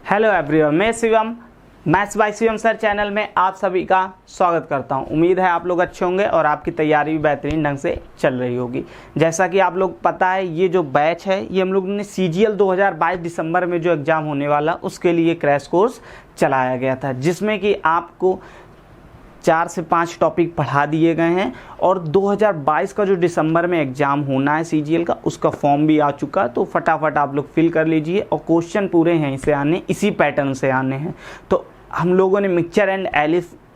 Hello everyone, मैं Shivam maths by Shivam sir channel में आप सभी का स्वागत करता हूं। उम्मीद है आप लोग अच्छे होंगे और आपकी तैयारी भी बेहतरीन ढंग से चल रही होगी। जैसा कि आप लोग पता है, ये जो बैच है ये हम लोग ने CGL 2022 दिसंबर में जो एग्ज़ाम होने वाला उसके लिए क्रैश कोर्स चलाया गया था, जिसमें कि आपको 4 से 5 टॉपिक पढ़ा दिए गए हैं और 2022 का जो दिसंबर में एग्ज़ाम होना है CGL का, उसका फॉर्म भी आ चुका है। तो फटाफट आप लोग फिल कर लीजिए और क्वेश्चन पूरे यहीं से आने, इसी पैटर्न से आने हैं। तो हम लोगों ने मिक्सचर एंड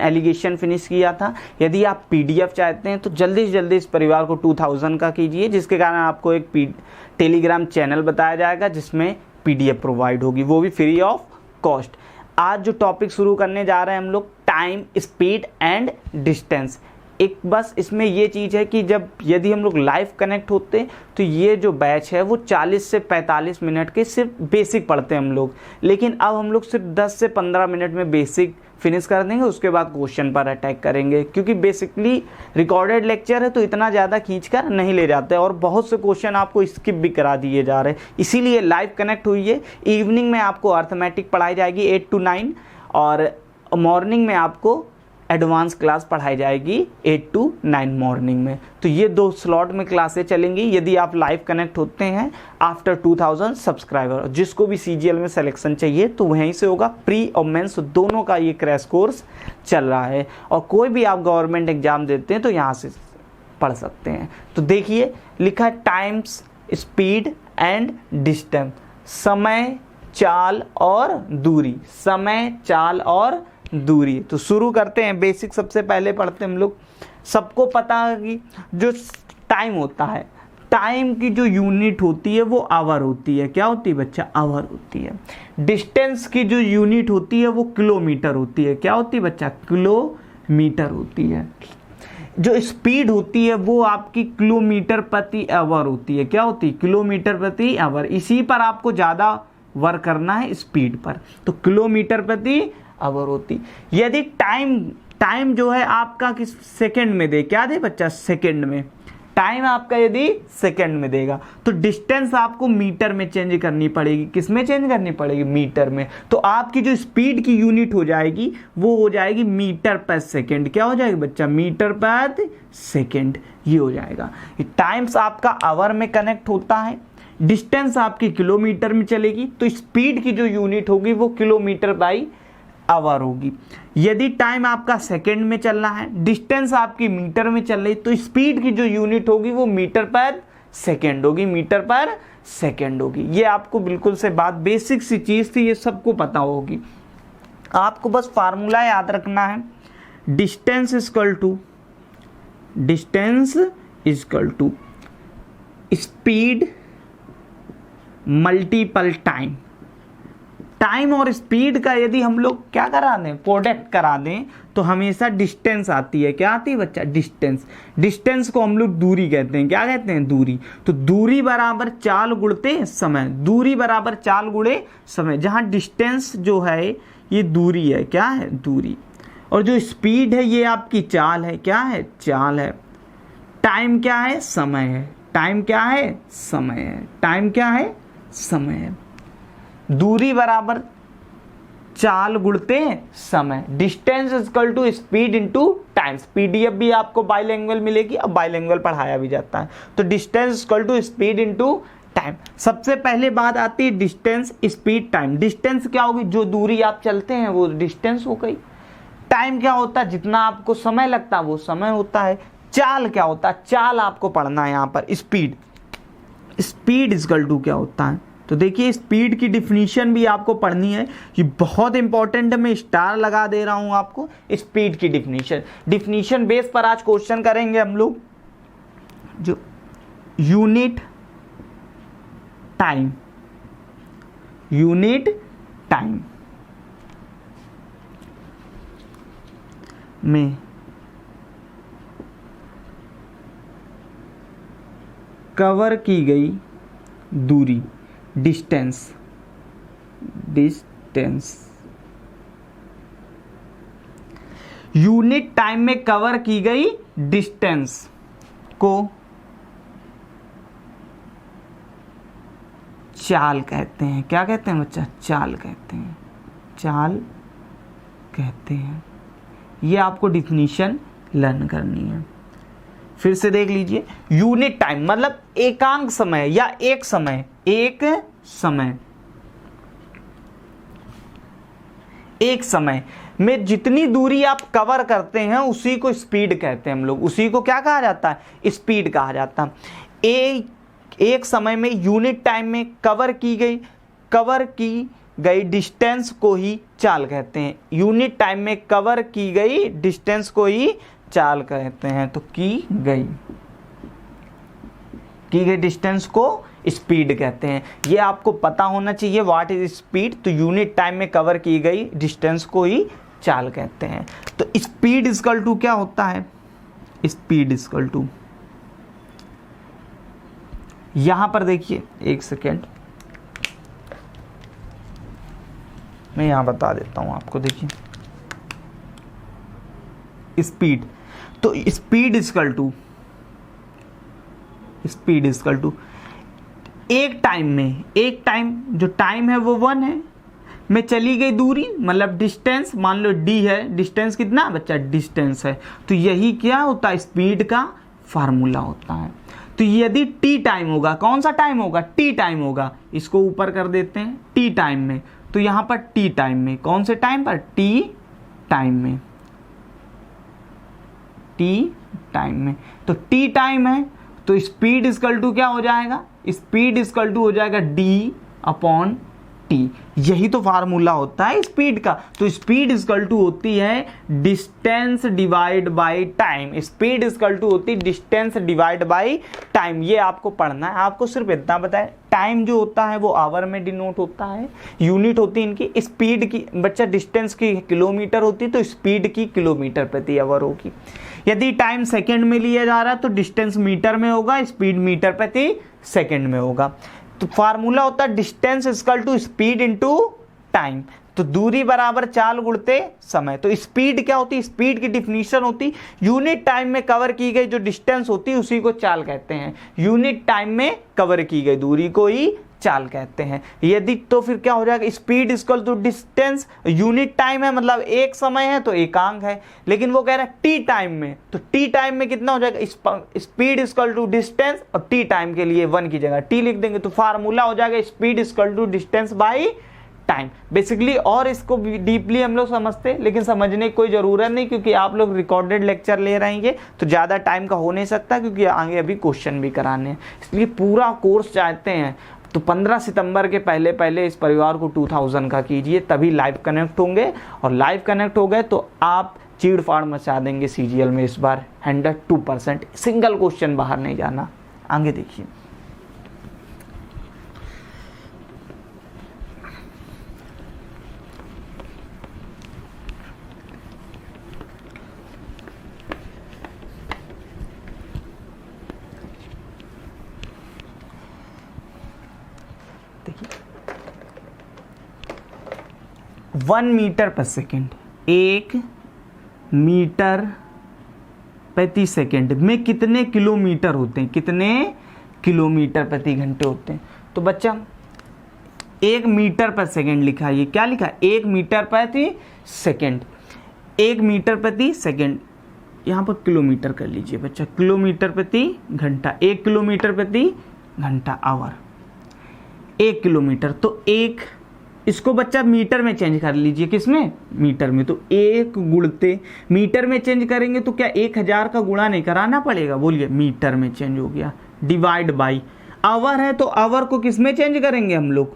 एलिगेशन फिनिश किया था। यदि आप PDF चाहते हैं तो जल्दी से जल्दी इस परिवार को 2000 का कीजिए, जिसके कारण आपको एक टेलीग्राम चैनल बताया जाएगा जिसमें PDF प्रोवाइड होगी, वो भी फ्री ऑफ कॉस्ट। आज जो टॉपिक शुरू करने जा रहे हैं हम लोग, टाइम, स्पीड एंड डिस्टेंस। एक बस इसमें ये चीज़ है कि यदि हम लोग लाइव कनेक्ट होते हैं तो ये जो बैच है वो 40 से 45 मिनट के सिर्फ बेसिक पढ़ते हैं हम लोग, लेकिन अब हम लोग सिर्फ 10 से 15 मिनट में बेसिक फिनिश कर देंगे। उसके बाद क्वेश्चन पर अटैक करेंगे, क्योंकि बेसिकली रिकॉर्डेड लेक्चर है तो इतना ज़्यादा खींच कर नहीं ले जाते और बहुत से क्वेश्चन आपको स्किप भी करा दिए जा रहे हैं। इसीलिए लाइव कनेक्ट हुई है। इवनिंग में आपको अर्थमेटिक पढ़ाई जाएगी 8 to 9 और मॉर्निंग में आपको एडवांस क्लास पढ़ाई जाएगी 8 to 9 मॉर्निंग में। तो ये 2 स्लॉट में क्लासें चलेंगी यदि आप लाइव कनेक्ट होते हैं आफ्टर 2000 सब्सक्राइबर। जिसको भी CGL में सिलेक्शन चाहिए तो वहीं से होगा। प्री और मेंस दोनों का ये क्रैश कोर्स चल रहा है और कोई भी आप गवर्नमेंट एग्जाम देते हैं तो यहाँ से पढ़ सकते हैं। तो देखिए, लिखा है टाइम्स, स्पीड एंड डिस्टेंस, समय, चाल और दूरी। समय, चाल और दूरी। तो शुरू करते हैं। बेसिक सबसे पहले पढ़ते हैं हम लोग। सबको पता है कि जो टाइम होता है, टाइम की जो यूनिट होती है वो आवर होती है। क्या होती है बच्चा? आवर होती है। डिस्टेंस की जो यूनिट होती है वो किलोमीटर होती है। क्या होती है बच्चा? किलोमीटर होती है। जो स्पीड होती है वो आपकी किलोमीटर प्रति आवर होती है। क्या होती है? किलोमीटर प्रति आवर। इसी पर आपको ज़्यादा वर्क करना है, स्पीड पर। तो किलोमीटर प्रति आवर होती। यदि टाइम जो है आपका किस सेकंड में दे, क्या दे बच्चा? सेकंड में। टाइम आपका यदि सेकंड में देगा तो डिस्टेंस आपको मीटर में चेंज करनी पड़ेगी। किस में चेंज करनी पड़ेगी? मीटर में। तो आपकी जो स्पीड की यूनिट हो जाएगी वो हो जाएगी मीटर पर सेकंड। क्या हो जाएगा बच्चा? मीटर पर सेकंड। ये हो जाएगा। टाइम्स आपका आवर में कनेक्ट होता है, डिस्टेंस आपकी किलोमीटर में चलेगी, तो स्पीड की जो यूनिट होगी वो किलोमीटर बाई आवर होगी। यदि टाइम आपका सेकंड में चल रहा है, डिस्टेंस आपकी मीटर में चल रही, तो स्पीड की जो यूनिट होगी वो मीटर पर सेकंड होगी। मीटर पर सेकंड होगी। ये आपको बिल्कुल से बात, बेसिक सी चीज थी, ये सबको पता होगी। आपको बस फार्मूला याद रखना है। Distance equal to speed multiple time. Time और स्पीड का यदि हम लोग क्या करा दें, प्रोडक्ट करा दें, तो हमेशा डिस्टेंस आती है। क्या आती है बच्चा? डिस्टेंस। डिस्टेंस को हम लोग दूरी कहते हैं। क्या कहते हैं? दूरी। तो दूरी बराबर चाल गुणते समय। दूरी बराबर चाल गुणे समय। जहां डिस्टेंस जो है ये दूरी है। क्या है? दूरी। और जो स्पीड है ये आपकी चाल है। क्या है? चाल है। टाइम क्या है? समय है। टाइम क्या है? समय है। टाइम क्या है? समय है। दूरी बराबर चाल गुणते समय। Distance equal to speed into time. PDF भी आपको बाइलैंग्वेज मिलेगी, अब बाइलैंग्वेज पढ़ाया भी जाता है। तो distance equal to speed into time. सबसे पहले बात आती है डिस्टेंस, स्पीड, टाइम। डिस्टेंस क्या होगी? जो दूरी आप चलते हैं वो डिस्टेंस हो गई। टाइम क्या होता है? जितना आपको समय लगता है वो समय होता है। चाल क्या होता है? चाल आपको पढ़ना है यहाँ पर। स्पीड इक्वल टू क्या होता है? तो देखिए, स्पीड की डिफिनीशन भी आपको पढ़नी है। ये बहुत इंपॉर्टेंट है, मैं स्टार लगा दे रहा हूं आपको। स्पीड की डिफिनीशन बेस पर आज क्वेश्चन करेंगे हम लोग। जो यूनिट टाइम में कवर की गई दूरी, डिस्टेंस यूनिट टाइम में कवर की गई डिस्टेंस को चाल कहते हैं। क्या कहते हैं बच्चा? चाल कहते हैं। चाल कहते हैं। ये आपको डिफिनीशन लर्न करनी है। फिर से देख लीजिए, यूनिट टाइम मतलब एकांक समय या एक समय, एक समय में जितनी दूरी आप कवर करते हैं उसी को स्पीड कहते हैं हम लोग। उसी को क्या कहा जाता है? स्पीड कहा जाता है। एक समय में यूनिट टाइम में कवर की गई डिस्टेंस को ही चाल कहते हैं। यूनिट टाइम में कवर की गई डिस्टेंस को ही चाल कहते हैं। तो की गई डिस्टेंस को स्पीड कहते हैं। ये आपको पता होना चाहिए व्हाट इज स्पीड। तो यूनिट टाइम में कवर की गई डिस्टेंस को ही चाल कहते हैं। तो स्पीड इक्वल टू क्या होता है? स्पीड इक्वल टू, यहां पर देखिए, एक सेकेंड मैं यहां बता देता हूं आपको। देखिए स्पीड, तो स्पीड इक्वल टू एक टाइम जो टाइम है वो 1 है, में चली गई दूरी मतलब डिस्टेंस, मान लो d है, डिस्टेंस कितना बच्चा? डिस्टेंस है। तो यही क्या होता है? स्पीड का फार्मूला होता है। तो यदि t टाइम होगा, कौन सा टाइम होगा? t टाइम होगा। इसको ऊपर कर देते हैं t टाइम में। तो यहां पर t टाइम में, कौन से टाइम पर? t टाइम में। तो t टाइम है तो स्पीड इक्वल टू क्या हो जाएगा? स्पीड इक्वल टू हो जाएगा d/t। यही तो फार्मूला होता है स्पीड का। तो स्पीड इक्वल टू होती है distance divide by time. Speed equal to होती है डिस्टेंस डिवाइड बाय टाइम। ये आपको पढ़ना है। आपको सिर्फ इतना बताएं, टाइम जो होता है वो आवर में डिनोट होता है। यूनिट होती है इनकी। स्पीड की बच्चा डिस्टेंस की किलोमीटर होती है, तो स्पीड की किलोमीटर प्रति आवर होगी। यदि टाइम सेकंड में लिया जा रहा है तो डिस्टेंस मीटर में होगा, स्पीड मीटर प्रति सेकंड में होगा। तो फार्मूला होता है distance equal to speed into time. तो दूरी बराबर चाल गुणते समय। तो स्पीड क्या होती है? स्पीड की डिफिनीशन होती यूनिट टाइम में कवर की गई जो डिस्टेंस होती है उसी को चाल कहते हैं। यूनिट टाइम में कवर की गई दूरी को ही चाल कहते हैं। यदि तो फिर क्या हो जाएगा? Speed equal to distance. Unit time है मतलब एक समय है तो एकांक है, लेकिन वो कह रहा है टी टाइम में। तो टी टाइम में कितना हो जाएगा? स्पीड इक्वल टू डिस्टेंस, और टी टाइम के लिए 1 की जगह टी लिख देंगे। तो फार्मूला हो जाएगा speed equal to distance by time basically. और इसको डीपली हम लोग समझते हैं, लेकिन समझने की कोई ज़रूरत नहीं, क्योंकि आप लोग रिकॉर्डेड लेक्चर ले रहे हैं तो ज़्यादा टाइम का हो नहीं सकता, क्योंकि आगे अभी क्वेश्चन भी कराने हैं। इसलिए पूरा कोर्स चाहते हैं तो 15 सितंबर के पहले इस परिवार को 2000 का कीजिए, तभी लाइव कनेक्ट होंगे। और लाइव कनेक्ट हो गए तो आप चीड़ फाड़ मचा देंगे सीजीएल में इस बार 102%। सिंगल क्वेश्चन बाहर नहीं जाना। आगे देखिए, देखिए 1 मीटर पर सेकेंड, 1 मीटर प्रति सेकेंड में कितने किलोमीटर होते हैं? कितने किलोमीटर प्रति घंटे होते हैं? तो बच्चा 1 मीटर पर सेकेंड लिखा है। ये क्या लिखा है? 1 मीटर प्रति सेकेंड। 1 मीटर प्रति सेकेंड, यहाँ पर किलोमीटर कर लीजिए बच्चा। किलोमीटर प्रति घंटा, 1 किलोमीटर प्रति घंटा आवर, 1 किलोमीटर। तो एक, इसको बच्चा मीटर में चेंज कर लीजिए। किसमें? मीटर में। तो 1 गुणते, मीटर में चेंज करेंगे तो क्या 1000 का गुणा नहीं कराना पड़ेगा? बोलिए, मीटर में चेंज हो गया। डिवाइड बाई आवर है तो आवर को किस में चेंज करेंगे हम लोग?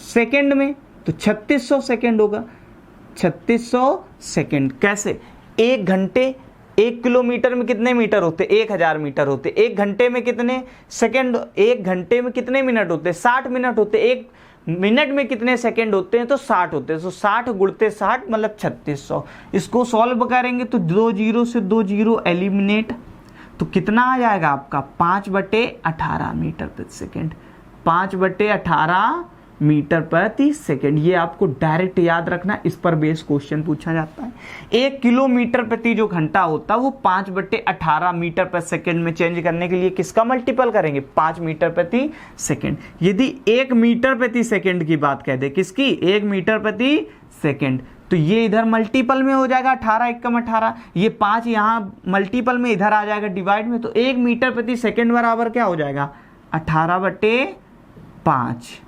सेकंड में। तो 3600 सेकंड होगा। 3600 सेकंड। कैसे? 1 घंटे, 1 किलोमीटर में कितने मीटर होते? 1000 मीटर होते। 1 घंटे में कितने सेकंड? 1 घंटे में कितने मिनट होते? 60 मिनट होते। 1 मिनट में कितने सेकंड होते हैं? तो 60 होते हैं। तो 60 गुणते 60 मतलब 3600। इसको सॉल्व करेंगे तो 2 जीरो से 2 जीरो एलिमिनेट, तो कितना आ जाएगा आपका? 5/18 मीटर प्रति सेकंड। 5/18 मीटर प्रति सेकंड। ये आपको डायरेक्ट याद रखना, इस पर बेस क्वेश्चन पूछा जाता है। 1 किलोमीटर प्रति जो घंटा होता है वो 5/18 मीटर पर सेकंड में चेंज करने के लिए किसका मल्टीपल करेंगे, 5 मीटर प्रति सेकंड। यदि 1 मीटर प्रति सेकंड की बात कह दे, किसकी, 1 मीटर प्रति सेकंड, तो ये इधर मल्टीपल में हो जाएगा 18 एकम 18, ये 5 यहाँ मल्टीपल में इधर आ जाएगा डिवाइड में, तो 1 मीटर प्रति सेकंड बराबर क्या हो जाएगा, 18/5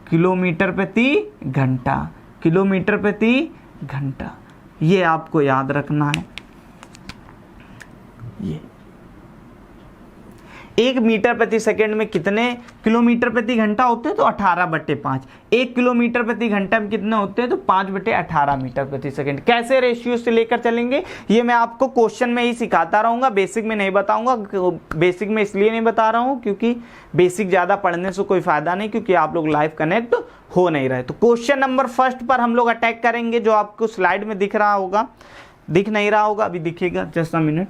किलोमीटर प्रति घंटा, किलोमीटर प्रति घंटा। ये आपको याद रखना है। ये 1 मीटर प्रति सेकंड में कितने किलोमीटर प्रति घंटा होते हैं, तो 18/5। 1 किलोमीटर प्रति घंटा में कितने होते हैं, तो 5/18 मीटर प्रति सेकंड। कैसे रेशियो से लेकर चलेंगे ये मैं आपको क्वेश्चन में ही सिखाता रहूंगा, बेसिक में नहीं बताऊंगा। बेसिक में इसलिए नहीं बता रहा हूं क्योंकि बेसिक ज्यादा पढ़ने से कोई फायदा नहीं, क्योंकि आप लोग लाइव कनेक्ट हो नहीं रहे। तो क्वेश्चन नंबर फर्स्ट पर हम लोग अटैक करेंगे, जो आपको स्लाइड में दिख रहा होगा, दिख नहीं रहा होगा, अभी दिखेगा, जस्ट अ मिनट।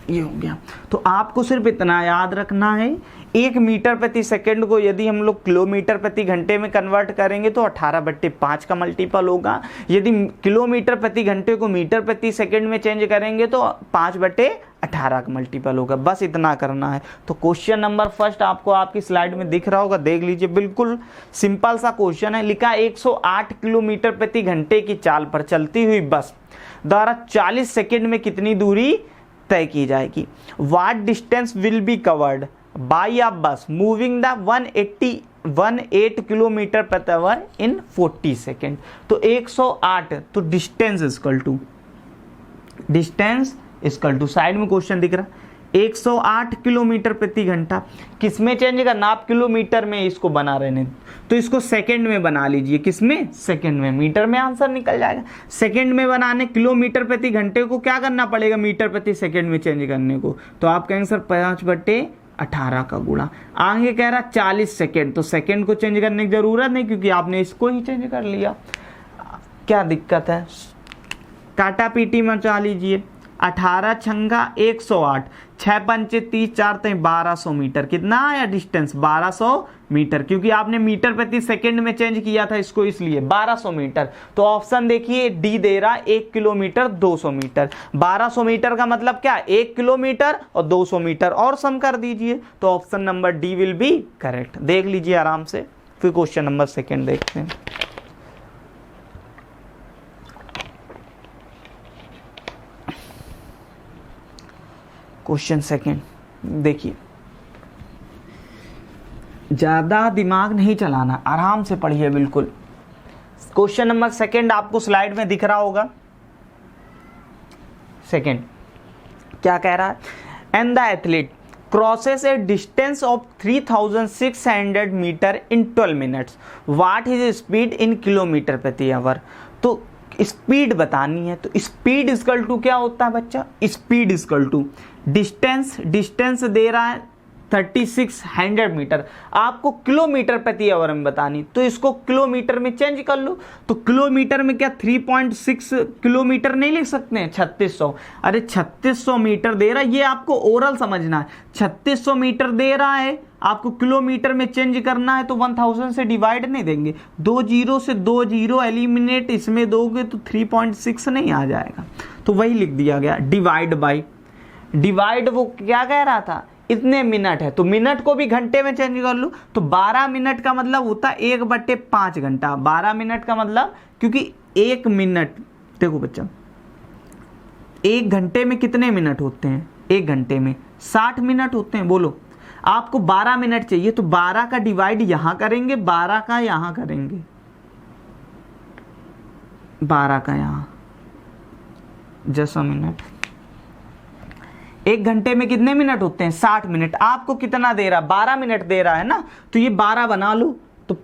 ये हो गया। तो आपको सिर्फ इतना याद रखना है, 1 मीटर प्रति सेकंड को यदि हम लोग किलोमीटर प्रति घंटे में कन्वर्ट करेंगे तो 18/5 का मल्टीपल होगा। यदि किलोमीटर प्रति घंटे को मीटर प्रति सेकंड में चेंज करेंगे तो 5/18 का मल्टीपल होगा। बस इतना करना है। तो क्वेश्चन नंबर फर्स्ट आपको आपकी स्लाइड में दिख रहा होगा, देख लीजिए। बिल्कुल सिंपल सा क्वेश्चन है। लिखा 108 किलोमीटर प्रति घंटे की चाल पर चलती हुई बस द्वारा 40 सेकेंड में कितनी दूरी तय की जाएगी। What distance will be covered by a bus moving the 118 kilometre प्रति आवर इन 40 सेकेंड। तो 108, तो डिस्टेंस इक्वल टू साइड में क्वेश्चन दिख रहा 108 किलोमीटर प्रति घंटा। किसमें चेंज करना, आप किलोमीटर में इसको बना रहे हैं तो इसको सेकंड में बना लीजिए। किसमें, सेकंड में। मीटर में आंसर निकल जाएगा। सेकंड में बनाने किलोमीटर प्रति घंटे को क्या करना पड़ेगा, मीटर प्रति सेकंड में चेंज करने को। तो आप कहेंगे सर 5/18 का गुणा। आगे कह रहा 40 सेकेंड, तो सेकंड को चेंज करने की जरूरत नहीं क्योंकि आपने इसको ही चेंज कर लिया। क्या दिक्कत है, काटा पीटी मचा लीजिए। 18 छंगा 108, 6 पंचे 30, 4 1200 मीटर। कितना आया डिस्टेंस, 1200 मीटर, क्योंकि आपने मीटर प्रति सेकंड में चेंज किया था इसको, इसलिए 1200 मीटर। तो ऑप्शन देखिए डी दे रहा 1 किलोमीटर 200 मीटर। 1200 मीटर का मतलब क्या, 1 किलोमीटर और 200 मीटर, और सम कर दीजिए। तो option number D will be correct. देख लीजिए आराम से। फिर क्वेश्चन नंबर सेकंड देखते हैं। क्वेश्चन सेकंड देखिए, ज्यादा दिमाग नहीं चलाना, आराम से पढ़िए बिल्कुल। क्वेश्चन नंबर सेकंड आपको स्लाइड में दिख रहा होगा। सेकंड क्या कह रहा है, and the athlete crosses a distance of 3600 meter in 12 minutes, what is speed in kilometer प्रति आवर। तो स्पीड बतानी है, तो स्पीड इक्वल टू क्या होता है बच्चा, स्पीड इक्वल टू डिस्टेंस दे रहा है 3600 मीटर, आपको किलोमीटर प्रति आवर में बतानी, तो इसको किलोमीटर में चेंज कर लो। तो किलोमीटर में क्या 3.6 किलोमीटर नहीं लिख सकते हैं, 3600। अरे 3600 मीटर दे रहा है, ये आपको ओरल समझना है। 3600 मीटर दे रहा है, आपको किलोमीटर में चेंज करना है, तो 1000 से डिवाइड नहीं देंगे। 2 जीरो से 2 जीरो एलिमिनेट इसमें दोगे तो 3.6 नहीं आ जाएगा, तो वही लिख दिया गया। डिवाइड बाई, डिवाइड वो क्या कह रहा था, इतने मिनट है, तो मिनट को भी घंटे में चेंज कर लूं, तो 12 मिनट का मतलब होता है 1/5 घंटा। 12 मिनट का मतलब, क्योंकि 1 मिनट, देखो बच्चा 1 घंटे में कितने मिनट होते हैं, 1 घंटे में 60 मिनट होते हैं। बोलो, आपको 12 मिनट चाहिए तो 12 का डिवाइड यहां करेंगे, 12 का यहां करेंगे, 12 का यहां, जस्ट अ मिनट। 1 घंटे में कितने मिनट होते हैं, 60 मिनट। आपको कितना दे रहा, 12 मिनट दे रहा है ना, तो ये 12 बना लो, तो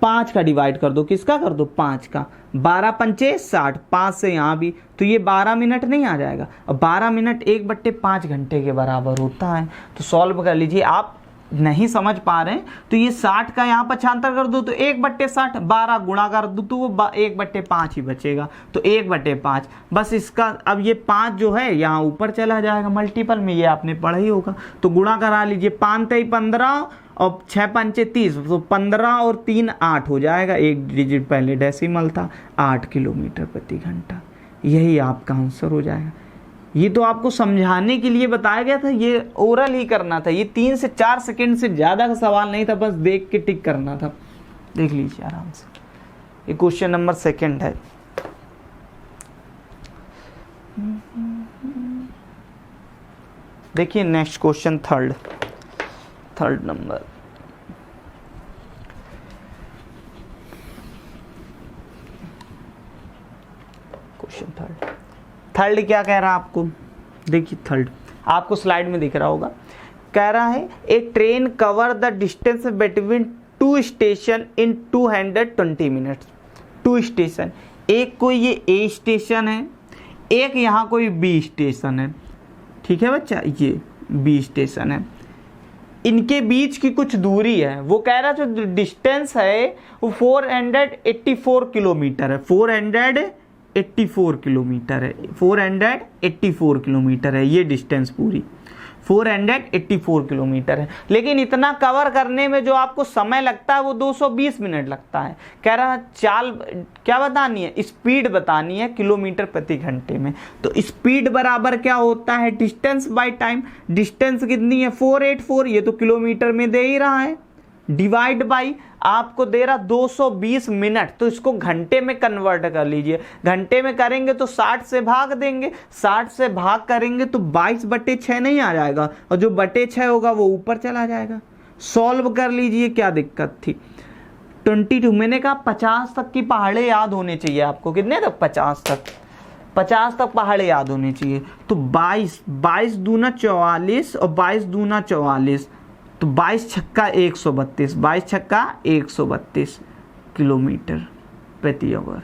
5 का डिवाइड कर दो, किसका कर दो, 5 का। 12 पंचे 60, 5 से यहाँ भी, तो ये 12 मिनट नहीं आ जाएगा। अब 12 मिनट 1/5 घंटे के बराबर होता है। तो सॉल्व कर लीजिए। आप नहीं समझ पा रहे हैं तो ये 60 का यहाँ पक्षांतर कर दो, तो 1/60, 12 गुणा कर दो तो वो 1/5 ही बचेगा, तो 1/5। बस इसका अब ये 5 जो है यहाँ ऊपर चला जाएगा मल्टीपल में, ये आपने पढ़ा ही होगा। तो गुणा करा लीजिए, 5 × 15 और 6 पंचे 30, तो 15 और 3 8 हो जाएगा, एक डिजिट पहले डेसिमल था, 8 किलोमीटर प्रति घंटा। यही आपका आंसर हो जाएगा। ये तो आपको समझाने के लिए बताया गया था, ये ओरल ही करना था, ये 3 से 4 सेकंड से ज़्यादा का सवाल नहीं था, बस देख के टिक करना था। देख लीजिए आराम से, ये क्वेश्चन नंबर 2 है। देखिए next question 3rd number. Question 3rd क्या कह रहा है आपको, देखिए 3rd आपको स्लाइड में दिख रहा होगा। कह रहा है a train cover the distance between 2 station in 220 minutes. 2 station, एक कोई ये ए स्टेशन है, एक यहाँ कोई बी स्टेशन है, ठीक है बच्चा, ये बी स्टेशन है, इनके बीच की कुछ दूरी है। वो कह रहा है जो डिस्टेंस है वो 484 किलोमीटर है, 484 किलोमीटर है, 484 किलोमीटर है ये डिस्टेंस पूरी, 484 किलोमीटर है। लेकिन इतना कवर करने में जो आपको समय लगता है वो 220 मिनट लगता है। कह रहा है चाल क्या बतानी है, स्पीड बतानी है किलोमीटर प्रति घंटे में। तो स्पीड बराबर क्या होता है, डिस्टेंस बाय टाइम। डिस्टेंस कितनी है 484, ये तो किलोमीटर में दे ही रहा है, डिवाइड बाई आपको दे रहा 220 मिनट, तो इसको घंटे में कन्वर्ट कर लीजिए। घंटे में करेंगे तो 60 से भाग देंगे, 60 से भाग करेंगे तो 22/6 नहीं आ जाएगा, और जो बटे 6 होगा वो ऊपर चला जाएगा। सॉल्व कर लीजिए, क्या दिक्कत थी। 22 मैंने कहा 50 तक की पहाड़े याद होने चाहिए आपको। कितने तक, 50 तक पहाड़े याद होने चाहिए। तो 22 दूना 44 और 22 दूना 44, तो 22 छक्का 132, 22 छक्का 132 किलोमीटर प्रति आवर।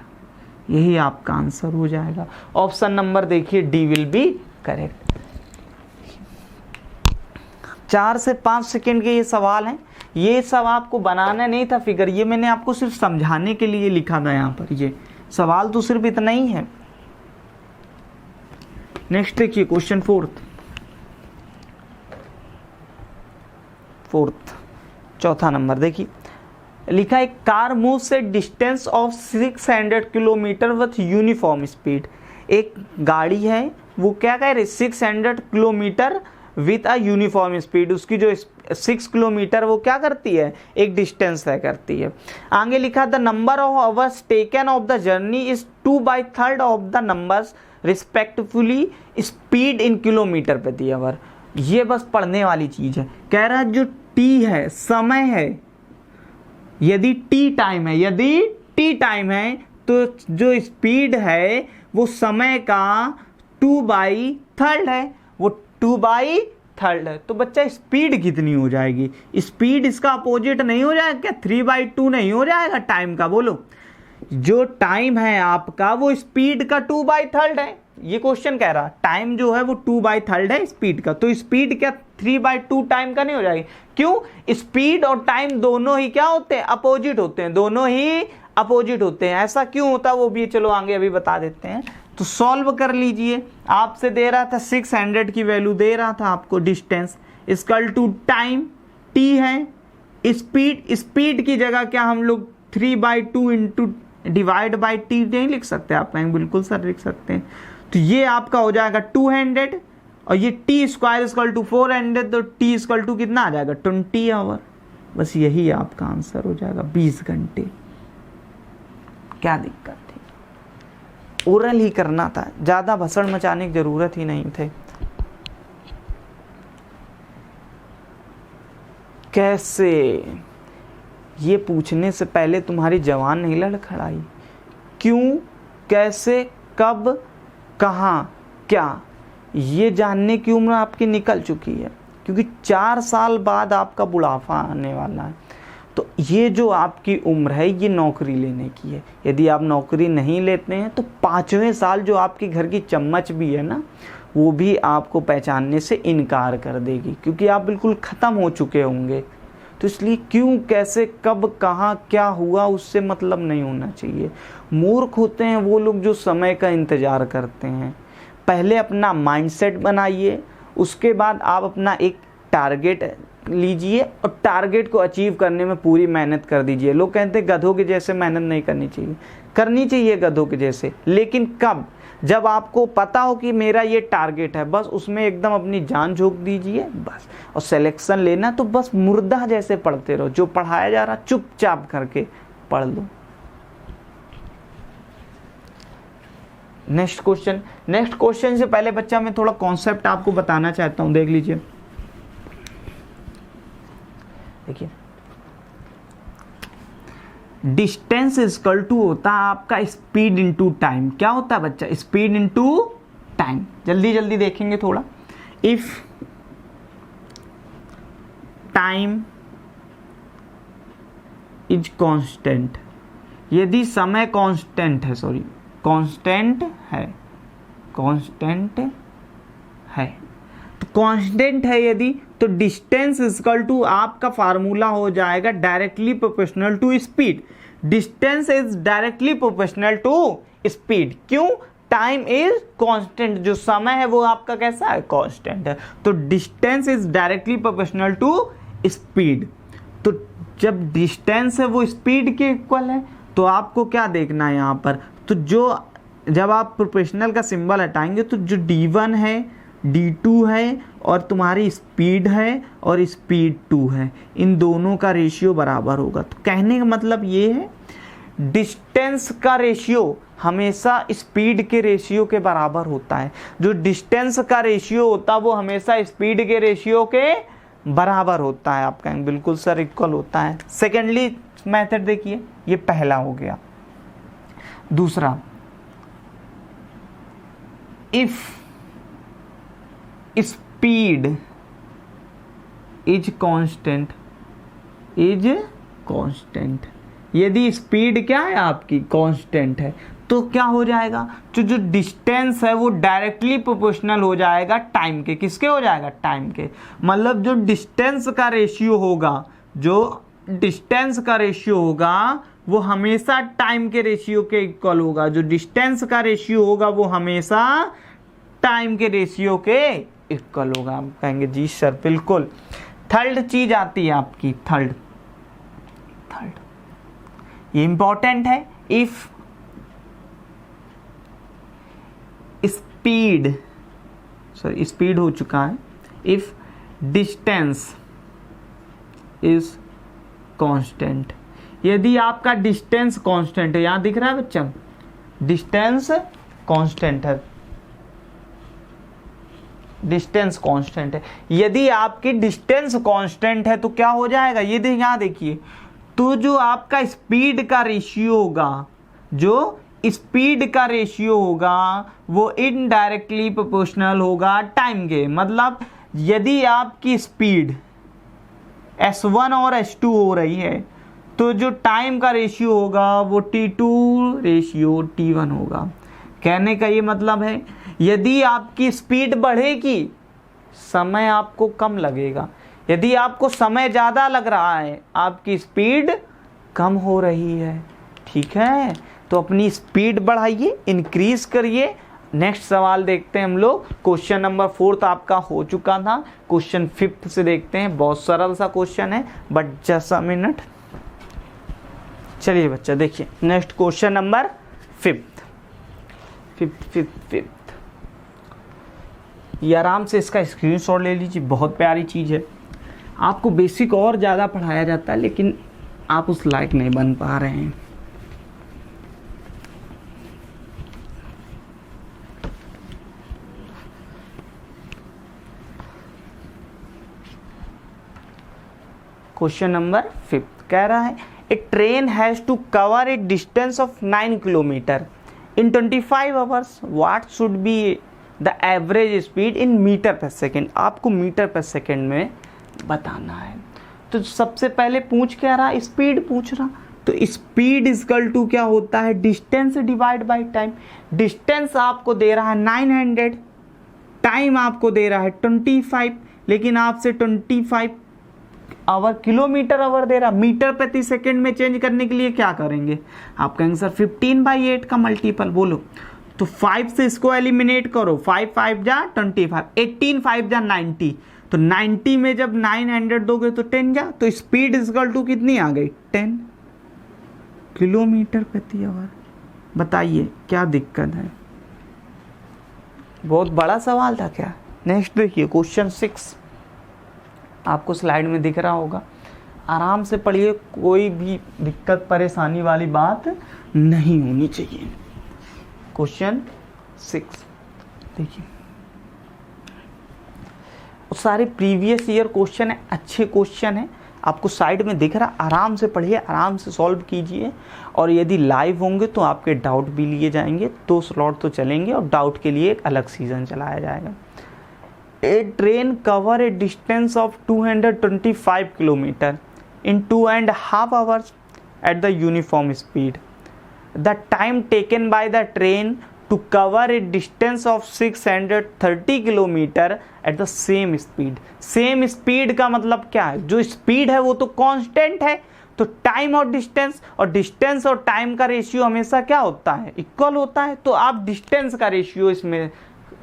यही आपका आंसर हो जाएगा। ऑप्शन नंबर देखिए डी विल बी करेक्ट। 4 से 5 सेकंड के ये सवाल हैं। ये सब आपको बनाना नहीं था फिगर, ये मैंने आपको सिर्फ समझाने के लिए लिखा था यहाँ पर। ये सवाल तो सिर्फ इतना ही है। नेक्स्ट देखिए क्वेश्चन 4th, चौथा नंबर। देखिए लिखा है कार मूव से distance of 600 kilometre with uniform speed. एक गाड़ी है वो क्या कह रही, 600 kilometre with a uniform speed. उसकी जो 6 किलोमीटर वो क्या करती है, एक डिस्टेंस तय करती है। आगे लिखा the number of hours taken of the journey is 2/3 of the numbers respectively speed in kilometer प्रति आवर। ये बस पढ़ने वाली चीज है। कह रहा है जो टी है, समय है, यदि टी टाइम है तो जो स्पीड है वो समय का 2/3 है, वो 2/3 है। तो बच्चा स्पीड कितनी हो जाएगी, स्पीड इसका अपोजिट नहीं हो जाएगा क्या, 3/2 नहीं हो जाएगा टाइम का। बोलो, जो टाइम है आपका वो स्पीड का 2/3 है। ये क्वेश्चन कह रहा टाइम जो है वो 2/3 है स्पीड का, तो स्पीड क्या 3/2 टाइम का नहीं हो जाएगी। क्यों, स्पीड और टाइम दोनों ही क्या होते हैं, अपोजिट होते हैं, दोनों ही अपोजिट होते हैं। ऐसा क्यों होता है वो भी चलो आगे अभी बता देते हैं। तो सॉल्व कर लीजिए। आपसे दे रहा था 600 की वैल्यू दे रहा था आपको, distance equal to time, T है, स्पीड की जगह क्या हम लोग 3/2 इंटू डिवाइड बाई टी नहीं लिख सकते, आप कहेंगे बिल्कुल सर लिख सकते हैं। तो ये आपका हो जाएगा 200 और ये टी स्क्वायर इक्वल टू 400, तो टी इक्वल टू कितना आ जाएगा 20 आवर। बस यही आपका आंसर हो जाएगा 20 घंटे। क्या दिक्कत थी, ओरल ही करना था, ज्यादा भसड़ मचाने की जरूरत ही नहीं थे। कैसे, ये पूछने से पहले तुम्हारी जवान नहीं लड़खड़ाई, क्यों, कैसे, कब, कहाँ, क्या, ये जानने की उम्र आपकी निकल चुकी है, क्योंकि 4 साल बाद आपका बुढ़ापा आने वाला है। तो ये जो आपकी उम्र है ये नौकरी लेने की है। यदि आप नौकरी नहीं लेते हैं तो 5वें साल जो आपके घर की चम्मच भी है ना, वो भी आपको पहचानने से इनकार कर देगी, क्योंकि आप बिल्कुल ख़त्म हो चुके होंगे। तो इसलिए क्यों, कैसे, कब, कहाँ, क्या हुआ उससे मतलब नहीं होना चाहिए। मूर्ख होते हैं वो लोग जो समय का इंतज़ार करते हैं। पहले अपना माइंडसेट बनाइए, उसके बाद आप अपना एक टारगेट लीजिए और टारगेट को अचीव करने में पूरी मेहनत कर दीजिए। लोग कहते हैं गधों के जैसे मेहनत नहीं करनी चाहिए गधों के जैसे, लेकिन कब? जब आपको पता हो कि मेरा ये टारगेट है, बस उसमें एकदम अपनी जान झोंक दीजिए बस। और सिलेक्शन लेना तो बस मुर्दा जैसे पढ़ते रहो, जो पढ़ाया जा रहा चुपचाप करके पढ़ लो। नेक्स्ट क्वेश्चन से पहले बच्चा मैं थोड़ा कॉन्सेप्ट आपको बताना चाहता हूं, देख लीजिए। देखिए, डिस्टेंस इक्वल टू होता है आपका स्पीड इनटू टाइम। क्या होता है बच्चा? Speed into time. जल्दी जल्दी देखेंगे थोड़ा। इफ टाइम इज कांस्टेंट, यदि समय कांस्टेंट है, कांस्टेंट है तो कांस्टेंट है यदि, तो डिस्टेंस इक्वल टू आपका फार्मूला हो जाएगा directly proportional to speed. Distance is directly proportional to speed. क्यों? टाइम इज कांस्टेंट, जो समय है वो आपका कैसा है? कांस्टेंट है। तो distance is directly proportional to speed. तो जब डिस्टेंस है वो स्पीड के इक्वल है, तो आपको क्या देखना है यहाँ पर? तो जब आप प्रोपोर्शनल का सिंबल हटाएंगे तो जो D1 है, D2 है और तुम्हारी स्पीड है और स्पीड 2 है, इन दोनों का रेशियो बराबर होगा। तो कहने का मतलब ये है, डिस्टेंस का रेशियो हमेशा स्पीड के रेशियो के बराबर होता है। जो डिस्टेंस का रेशियो होता है वो हमेशा स्पीड के रेशियो के बराबर होता है। आप कहेंगे बिल्कुल सर इक्वल होता है। सेकेंडली मेथड देखिए, ये पहला हो गया। दूसरा, इफ स्पीड इज कांस्टेंट, यदि स्पीड क्या है आपकी? कांस्टेंट है, तो क्या हो जाएगा? जो डिस्टेंस है वो डायरेक्टली प्रोपोर्शनल हो जाएगा टाइम के। किसके हो जाएगा? टाइम के। मतलब जो डिस्टेंस का रेशियो होगा, वो हमेशा टाइम के रेशियो के इक्वल होगा। जो डिस्टेंस का रेशियो होगा वो हमेशा टाइम के रेशियो के इक्वल होगा। आप कहेंगे जी सर बिल्कुल। थर्ड चीज आती है आपकी, थर्ड ये इंपॉर्टेंट है। इफ स्पीड हो चुका है। इफ डिस्टेंस इज कांस्टेंट, यदि आपका डिस्टेंस कांस्टेंट है, यहां दिख रहा है बच्चा, डिस्टेंस कांस्टेंट है, डिस्टेंस कांस्टेंट है। यदि आपकी डिस्टेंस कांस्टेंट है तो क्या हो जाएगा? ये यहां देखिए, तो जो आपका स्पीड का रेशियो होगा वो इनडायरेक्टली प्रोपोर्शनल होगा टाइम के। मतलब यदि आपकी स्पीड S1 और S2 हो रही है, तो जो टाइम का रेशियो होगा वो T2 रेशियो T1 होगा। कहने का ये मतलब है, यदि आपकी स्पीड बढ़ेगी समय आपको कम लगेगा, यदि आपको समय ज़्यादा लग रहा है आपकी स्पीड कम हो रही है। ठीक है, तो अपनी स्पीड बढ़ाइए, इंक्रीज करिए। नेक्स्ट सवाल देखते हैं हम लोग। क्वेश्चन नंबर 4 आपका हो चुका था। क्वेश्चन 5 से देखते हैं। बहुत सरल सा क्वेश्चन है, बट जस्ट अ मिनट। चलिए बच्चा देखिए, नेक्स्ट क्वेश्चन नंबर 5। ये आराम से इसका स्क्रीनशॉट ले लीजिए, बहुत प्यारी चीज़ है। आपको बेसिक और ज़्यादा पढ़ाया जाता है, लेकिन आप उस लायक नहीं बन पा रहे हैं। क्वेश्चन नंबर 5 कह रहा है, a train has to cover a distance of 9 kilometre in 25 hours. What should be the average speed in metre per second. आपको मीटर पर सेकेंड में बताना है। तो सबसे पहले पूछ क्या रहा? स्पीड पूछ रहा। तो स्पीड इक्वल टू क्या होता है? Distance divide by time. Distance आपको दे रहा है 900, टाइम आपको दे रहा है 25, लेकिन आपसे 25 आवर किलोमीटर आवर दे रहा। मीटर प्रति सेकंड में चेंज करने के लिए क्या करेंगे? आप कहेंगे सर 15/8 का मल्टीपल बोलो। तो 5 से इसको एलिमिनेट करो, 5 5 जा 25, 18 5 जा 90, तो 90 में जब 900 दोगे तो 10 जा, तो स्पीड इक्वल टू कितनी आ गई 10 किलोमीटर प्रति आवर। बताइए क्या दिक्कत है, बहुत बड़ा सवाल था क्या। नेक्स्ट देखिए क्वेश्चन 6, आपको स्लाइड में दिख रहा होगा, आराम से पढ़िए, कोई भी दिक्कत परेशानी वाली बात नहीं होनी चाहिए। क्वेश्चन 6 देखिए, सारे प्रीवियस ईयर क्वेश्चन है, अच्छे क्वेश्चन है, आपको साइड में दिख रहा, आराम से पढ़िए, आराम से सॉल्व कीजिए। और यदि लाइव होंगे तो आपके डाउट भी लिए जाएंगे, 2 स्लॉट तो चलेंगे और डाउट के लिए एक अलग सीजन चलाया जाएगा। A train cover a distance of 225 kilometre in 2.5 hours at the uniform speed. The time taken by the train to cover a distance of 630 kilometre at the same speed. Same speed का मतलब क्या है, जो speed है वो तो constant है, तो टाइम और डिस्टेंस और टाइम का रेशियो हमेशा क्या होता है, इक्वल होता है। तो आप डिस्टेंस का रेशियो इसमें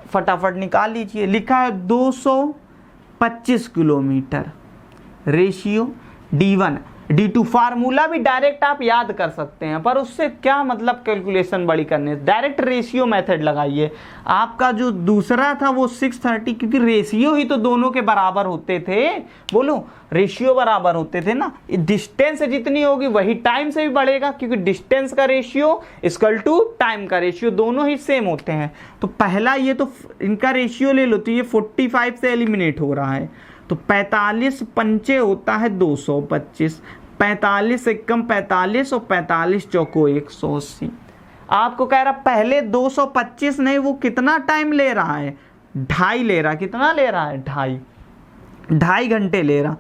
फटाफट निकाल लीजिए। लिखा है 225 kilometre, ratio D1 D2, formula भी डायरेक्ट आप याद कर सकते हैं, पर उससे क्या मतलब कैलकुलेशन बड़ी करने, डायरेक्ट रेशियो मेथड लगाइए। आपका जो दूसरा था वो 630, क्योंकि रेशियो ही तो दोनों के बराबर होते थे, बोलो रेशियो बराबर होते थे ना। डिस्टेंस जितनी होगी वही टाइम से भी बढ़ेगा, क्योंकि डिस्टेंस का रेशियो इक्वल टू टाइम का रेशियो, दोनों ही सेम होते हैं। तो पहला ये तो इनका रेशियो ले लो, तो ये 45 से एलिमिनेट हो रहा है, तो 45 पंचे होता है 225, 45 एकम 45 और 45 चौको 180। आपको कह रहा पहले 225 नहीं, वो कितना टाइम ले रहा है, 2.5 ले रहा, कितना ले रहा है 2.5 घंटे ले रहा,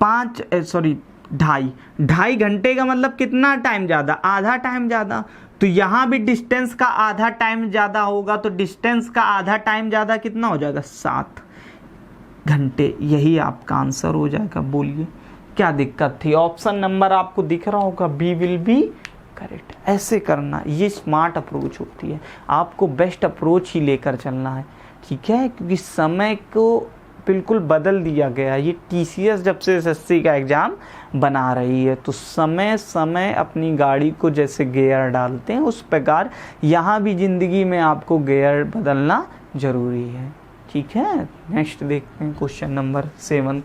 2.5 घंटे का मतलब कितना टाइम ज़्यादा, आधा टाइम ज़्यादा। तो यहाँ भी डिस्टेंस का आधा टाइम ज़्यादा होगा, तो डिस्टेंस का आधा टाइम ज़्यादा कितना हो जाएगा 7 घंटे। यही आपका आंसर हो जाएगा। बोलिए क्या दिक्कत थी। ऑप्शन नंबर आपको दिख रहा होगा, बी विल बी करेक्ट। ऐसे करना, ये स्मार्ट अप्रोच होती है, आपको बेस्ट अप्रोच ही लेकर चलना है, ठीक है, क्योंकि समय को बिल्कुल बदल दिया गया। ये TCS जब से SSC का एग्ज़ाम बना रही है, तो समय समय अपनी गाड़ी को जैसे गियर डालते हैं उस प्रकार यहाँ भी ज़िंदगी में आपको गियर बदलना ज़रूरी है, ठीक है। नेक्स्ट देखते हैं क्वेश्चन नंबर 7।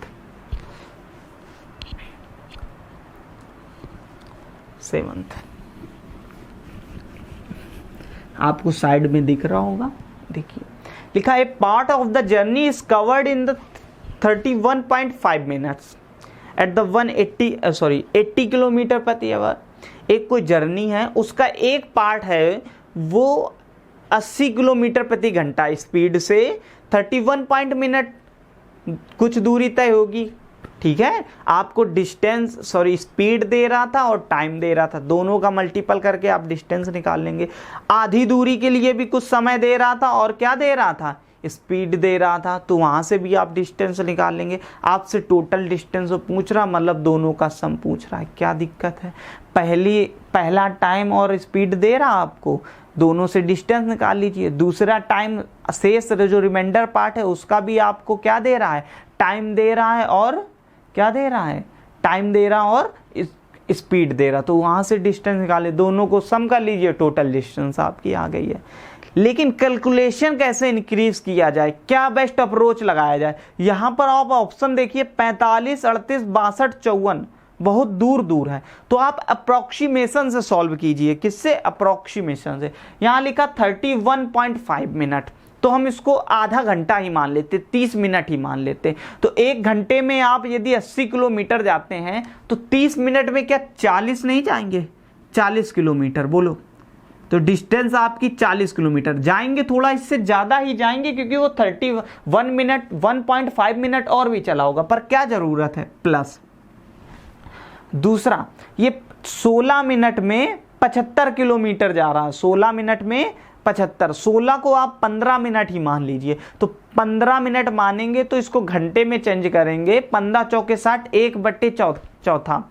आपको साइड में दिख रहा होगा, देखिए लिखा है part of the journey is covered in the 31.5 minutes at the 80 kilometre प्रति आवर। एक कोई जर्नी है, उसका एक पार्ट है वो 80 किलोमीटर प्रति घंटा स्पीड से 31 मिनट कुछ दूरी तय होगी, ठीक है। आपको स्पीड दे रहा था और टाइम दे रहा था, दोनों का मल्टीपल करके आप डिस्टेंस निकाल लेंगे। आधी दूरी के लिए भी कुछ समय दे रहा था और क्या दे रहा था, स्पीड दे रहा था, तो वहां से भी आप डिस्टेंस निकाल लेंगे। आपसे टोटल डिस्टेंस पूछ रहा, मतलब दोनों का सम पूछ रहा है, क्या दिक्कत है। पहला टाइम और स्पीड दे रहा आपको, दोनों से डिस्टेंस निकाल लीजिए। दूसरा टाइम शेष जो रिमाइंडर पार्ट है उसका भी आपको क्या दे रहा है, टाइम दे रहा है और क्या दे रहा है, टाइम दे रहा और स्पीड दे रहा, तो वहां से डिस्टेंस निकाले, दोनों को सम कर लीजिए, टोटल डिस्टेंस आपकी आ गई है। लेकिन कैलकुलेशन कैसे इंक्रीज किया जाए, क्या बेस्ट अप्रोच लगाया जाए। यहां पर आप ऑप्शन देखिए 45, 38, 62, 54 बहुत दूर दूर है, तो आप अप्रोक्सीमेशन से सॉल्व कीजिए। किससे, अप्रोक्सीमेशन से। यहाँ लिखा 31.5 मिनट, तो हम इसको आधा घंटा ही मान लेते, 30 मिनट ही मान लेते। तो एक घंटे में आप यदि 80 किलोमीटर जाते हैं तो 30 मिनट में क्या 40 नहीं जाएंगे, 40 किलोमीटर बोलो, तो डिस्टेंस आपकी 40 किलोमीटर जाएंगे, थोड़ा इससे ज़्यादा ही जाएंगे क्योंकि वो 31 मिनट 1.5 मिनट और भी चला होगा, पर क्या ज़रूरत है प्लस। दूसरा, ये 16 मिनट में 75 किलोमीटर जा रहा है, 16 मिनट में 75, 16 को आप 15 मिनट ही मान लीजिए, तो 15 मिनट मानेंगे तो इसको घंटे में चेंज करेंगे, 15 चौके 60, 1/4,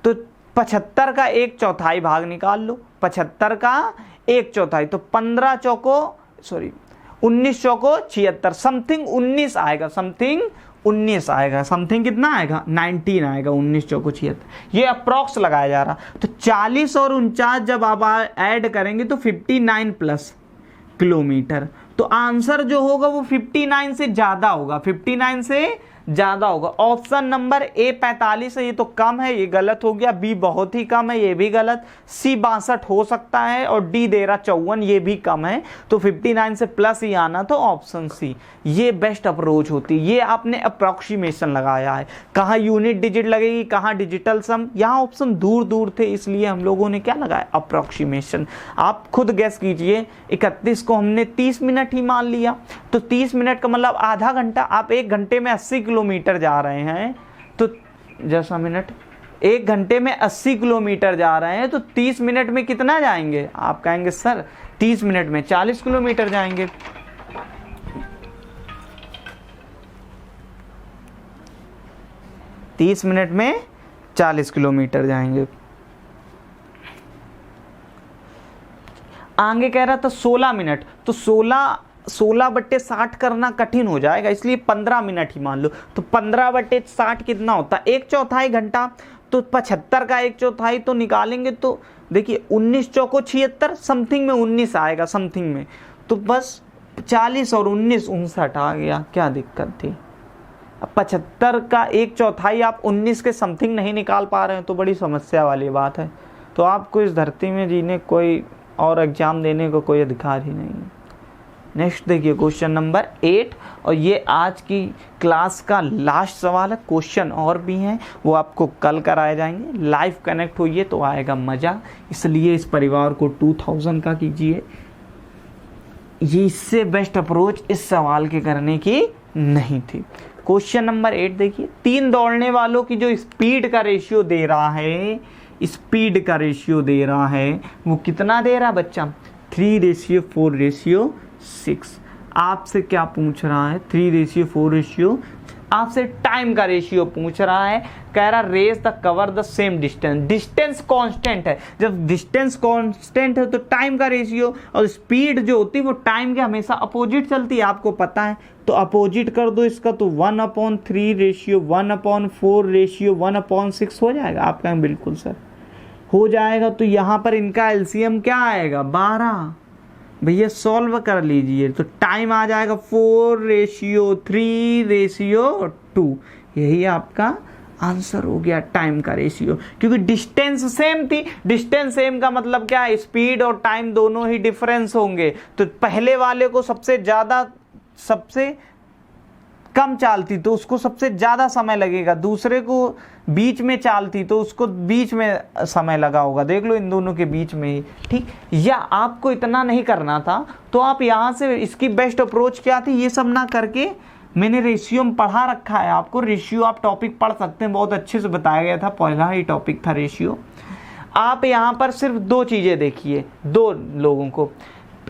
तो 75 का 1/4 भाग निकाल लो, 75 का 1/4, तो 19 चौको 76, समथिंग 19 आएगा, समथिंग 19 आएगा, समथिंग कितना आएगा 19 आएगा, 19 चौको 76, ये अप्रॉक्स लगाया जा रहा। तो 40 और 49 जब आप ऐड करेंगे तो 59 प्लस किलोमीटर, तो आंसर जो होगा वो 59 से ज्यादा होगा, 59 से ज्यादा होगा। ऑप्शन नंबर ए 45 है, ये तो कम है, ये गलत हो गया। बी बहुत ही कम है, ये भी गलत। सी 62 हो सकता है और डी दे रहा 54, ये भी कम है। तो 59 से प्लस ही आना, तो ऑप्शन सी ये बेस्ट अप्रोच होती है। ये आपने अप्रोक्सीमेशन लगाया है, कहाँ यूनिट डिजिट लगेगी, कहाँ डिजिटल सम, यहाँ ऑप्शन दूर दूर थे, इसलिए हम लोगों ने क्या लगाया अप्रोक्सीमेशन। आप खुद गैस कीजिए, 31 को हमने 30 मिनट ही मान लिया, तो 30 मिनट का मतलब आधा घंटा। आप 1 घंटे में 80 किलोमीटर जा रहे हैं, तो जैसा मिनट 1 घंटे में 80 kiloमीटर जा रहे हैं, तो 30 मिनट में कितना जाएंगे? आप कहेंगे सर 30 मिनट में 40 किलोमीटर जाएंगे। तीस मिनट में 40 किलोमीटर जाएंगे। आगे कह रहा था 16 मिनट, तो 16/60 करना कठिन हो जाएगा, इसलिए 15 मिनट ही मान लो। तो 15/60 कितना होता है? 1/4 घंटा। तो 75 का 1/4 तो निकालेंगे, तो देखिए 19 चौको 76, समथिंग में 19 आएगा, समथिंग में। तो बस 40 और 19 59 आ गया, क्या दिक्कत थी? अब 75 का 1/4 आप 19 के समथिंग नहीं निकाल पा रहे हैं, तो बड़ी समस्या वाली बात है। तो आपको इस धरती में जीने कोई और एग्जाम देने को कोई अधिकार ही नहीं है। नेक्स्ट देखिए क्वेश्चन नंबर 8, और ये आज की क्लास का लास्ट सवाल है। क्वेश्चन और भी हैं, वो आपको कल कराए जाएंगे। लाइव कनेक्ट होइए तो आएगा मज़ा, इसलिए इस परिवार को 2000 का कीजिए। ये इससे बेस्ट अप्रोच इस सवाल के करने की नहीं थी। क्वेश्चन नंबर 8 देखिए, 3 दौड़ने वालों की जो स्पीड का रेशियो दे रहा है, स्पीड का रेशियो दे रहा है, वो कितना दे रहा है बच्चा? 3:4:6। आपसे क्या पूछ रहा है? 3:4, आपसे टाइम का रेशियो पूछ रहा है। कह रहा race the cover the same distance. Distance constant है, जब डिस्टेंस कांस्टेंट है तो टाइम का रेशियो और स्पीड जो होती है वो टाइम के हमेशा अपोजिट चलती है, आपको पता है। तो अपोजिट कर दो इसका, तो 1/3:1/4:1/6 हो जाएगा। आप कहें बिल्कुल सर हो जाएगा, तो यहाँ पर इनका एलसीएम क्या आएगा? 12। भैया सॉल्व कर लीजिए, तो टाइम आ जाएगा 4:3:2। यही आपका आंसर हो गया, टाइम का रेशियो। क्योंकि डिस्टेंस सेम थी, डिस्टेंस सेम का मतलब क्या है? स्पीड और टाइम दोनों ही डिफरेंस होंगे। तो पहले वाले को सबसे कम चालती तो उसको सबसे ज्यादा समय लगेगा, दूसरे को बीच में चालती तो उसको बीच में समय लगा होगा। देख लो इन दोनों के बीच में ही, ठीक। या आपको इतना नहीं करना था, तो आप यहाँ से इसकी बेस्ट अप्रोच क्या थी, ये सब ना करके मैंने रेशियो में पढ़ा रखा है आपको। रेशियो आप टॉपिक पढ़ सकते हैं, बहुत अच्छे से बताया गया था, पहला ही टॉपिक था रेशियो। आप यहाँ पर सिर्फ 2 चीजें देखिए, 2 लोगों को।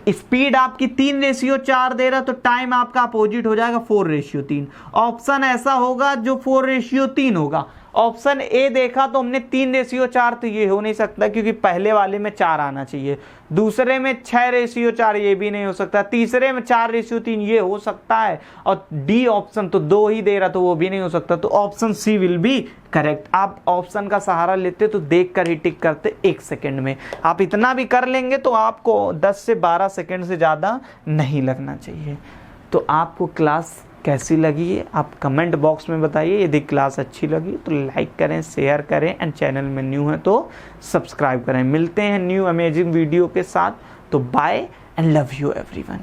स्पीड आपकी 3:4 दे रहा, तो टाइम आपका अपोजिट हो जाएगा 4:3। ऑप्शन ऐसा होगा जो 4:3 होगा। ऑप्शन ए देखा तो हमने 3:4, तो ये हो नहीं सकता क्योंकि पहले वाले में 4 आना चाहिए, दूसरे में 6:4 ये भी नहीं हो सकता, तीसरे में 4:3 ये हो सकता है, और डी ऑप्शन तो 2 ही दे रहा तो वो भी नहीं हो सकता। तो option C will be correct. आप ऑप्शन का सहारा लेते तो देख कर ही टिक करते 1 सेकेंड में। आप इतना भी कर लेंगे तो आपको 10 से 12 सेकेंड से ज़्यादा नहीं लगना चाहिए। तो आपको क्लास कैसी लगी है आप कमेंट बॉक्स में बताइए। यदि क्लास अच्छी लगी तो लाइक करें, शेयर करें, एंड चैनल में न्यू है तो सब्सक्राइब करें। मिलते हैं न्यू अमेजिंग वीडियो के साथ। तो bye and love you everyone.